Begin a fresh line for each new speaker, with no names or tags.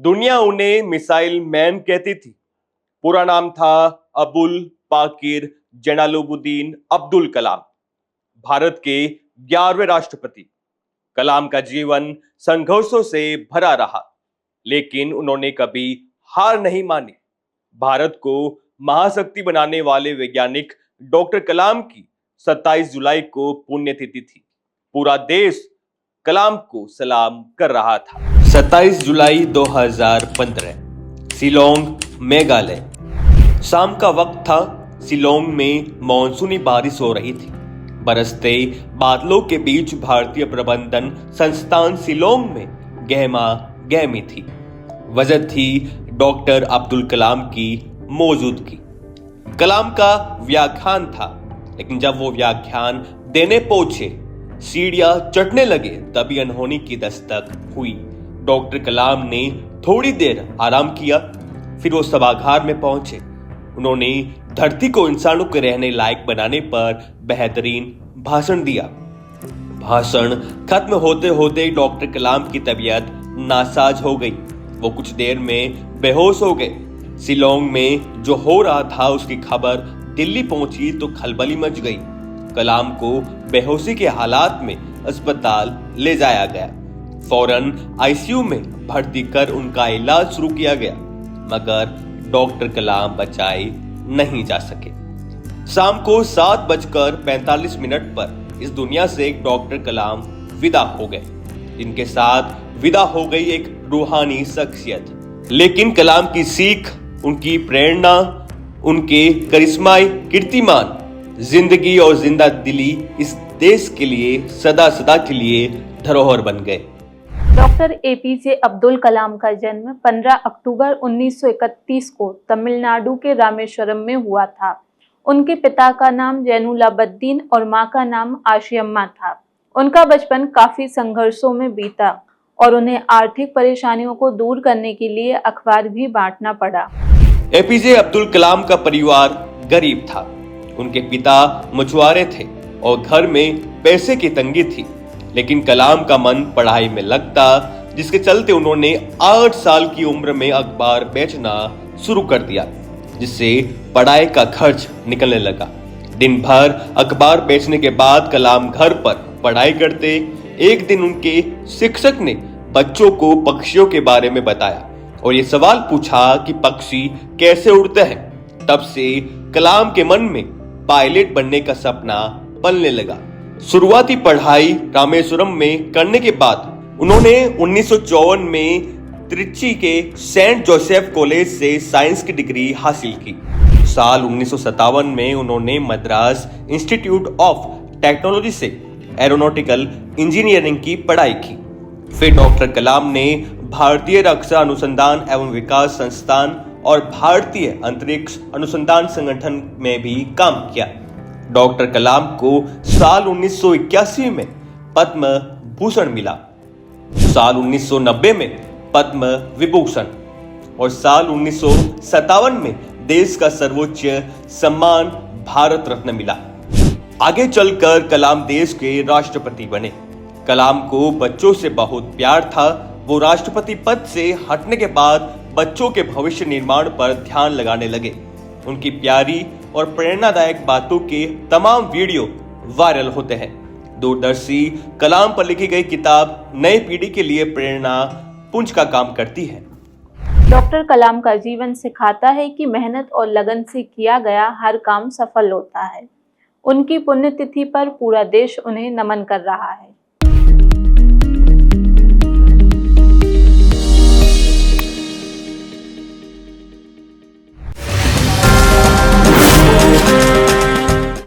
दुनिया उन्हें missile man कहती थी। पूरा नाम था अबुल पाकिर जैनुलाब्दीन अब्दुल कलाम। भारत के 11वें राष्ट्रपति। कलाम का जीवन संघर्षों से भरा रहा, लेकिन उन्होंने कभी हार नहीं मानी। भारत को महाशक्ति बनाने वाले वैज्ञानिक डॉक्टर कलाम की 27 जुलाई को पुण्यतिथि थी। पूरा देश कलाम को सलाम कर रहा था। 27 जुलाई 2015, शिलोंग, मेघालय। शाम का वक्त था। शिलोंग में मॉनसूनी बारिश हो रही थी। बरसते बादलों के बीच भारतीय प्रबंधन संस्थान शिलोंग में गहमा गहमी थी। वजह थी डॉक्टर अब्दुल कलाम की मौजूदगी। कलाम का व्याख्यान था, लेकिन जब वो व्याख्यान देने पहुंचे, सीढ़ियां चढ़ने लगे, तभी अनहोनी की दस्तक हुई। डॉक्टर कलाम ने थोड़ी देर आराम किया, फिर वो सभागार में पहुंचे। उन्होंने धरती को इंसानों के रहने लायक बनाने पर बेहतरीन भाषण दिया। भाषण खत्म होते होते डॉक्टर कलाम की तबीयत नासाज हो गई। वो कुछ देर में बेहोश हो गए। शिलोंग में जो हो रहा था उसकी खबर दिल्ली पहुंची तो खलबली मच गई। कलाम को बेहोशी के हालात में अस्पताल ले जाया गया। फौरन आईसीयू में भर्ती कर उनका इलाज शुरू किया गया, मगर डॉक्टर कलाम बचाए नहीं जा सके। शाम को 7:45 पर इस दुनिया से डॉक्टर कलाम विदा हो गए। इनके साथ विदा हो गई एक रूहानी शख्सियत। लेकिन कलाम की सीख, उनकी प्रेरणा, उनके करिश्माई कीर्तिमान, जिंदगी और जिंदा दिली इस देश के लिए सदा सदा के लिए धरोहर बन गए।
डॉक्टर एपीजे अब्दुल कलाम का जन्म 15 अक्टूबर 1931 को तमिलनाडु के रामेश्वरम में हुआ था। उनके पिता का नाम जैनुलाब्दीन और मां का नाम आशियम्मा था। उनका बचपन काफी संघर्षों में बीता और उन्हें आर्थिक परेशानियों को दूर करने के लिए अखबार भी बांटना पड़ा।
एपीजे अब्दुल कलाम का परिवार गरीब था। उनके पिता मछुआरे थे और घर में पैसे की तंगी थी, लेकिन कलाम का मन पढ़ाई में लगता, जिसके चलते उन्होंने 8 साल की उम्र में अखबार बेचना शुरू कर दिया, जिससे पढ़ाई का खर्च निकलने लगा। दिन भर अखबार बेचने के बाद कलाम घर पर पढ़ाई करते। एक दिन उनके शिक्षक ने बच्चों को पक्षियों के बारे में बताया और ये सवाल पूछा कि पक्षी कैसे उड़ते हैं। तब से कलाम के मन में पायलट बनने का सपना पलने लगा। शुरुआती पढ़ाई रामेश्वरम में करने के बाद उन्होंने 1954 में त्रिची के सेंट जोसेफ कॉलेज से साइंस की डिग्री हासिल की। साल 1957 में उन्होंने मद्रास इंस्टीट्यूट ऑफ टेक्नोलॉजी से एरोनॉटिकल इंजीनियरिंग की पढ़ाई की। फिर डॉक्टर कलाम ने भारतीय रक्षा अनुसंधान एवं विकास संस्थान और भारतीय अंतरिक्ष अनुसंधान संगठन में भी काम किया। डॉक्टर कलाम को साल 1981 में पद्म भूषण मिला, साल 1990 में पद्म विभूषण और साल 1957 में देश का सर्वोच्च सम्मान भारत रत्न मिला। आगे चलकर कलाम देश के राष्ट्रपति बने। कलाम को बच्चों से बहुत प्यार था। वो राष्ट्रपति पद से हटने के बाद बच्चों के भविष्य निर्माण पर ध्यान लगाने लगे। उनकी प्यारी और प्रेरणादायक बातों के तमाम वीडियो वायरल होते हैं। दूरदर्शी कलाम पर लिखी गई किताब नई पीढ़ी के लिए प्रेरणा पुंज का काम करती है।
डॉक्टर कलाम का जीवन सिखाता है कि मेहनत और लगन से किया गया हर काम सफल होता है। उनकी पुण्यतिथि पर पूरा देश उन्हें नमन कर रहा है।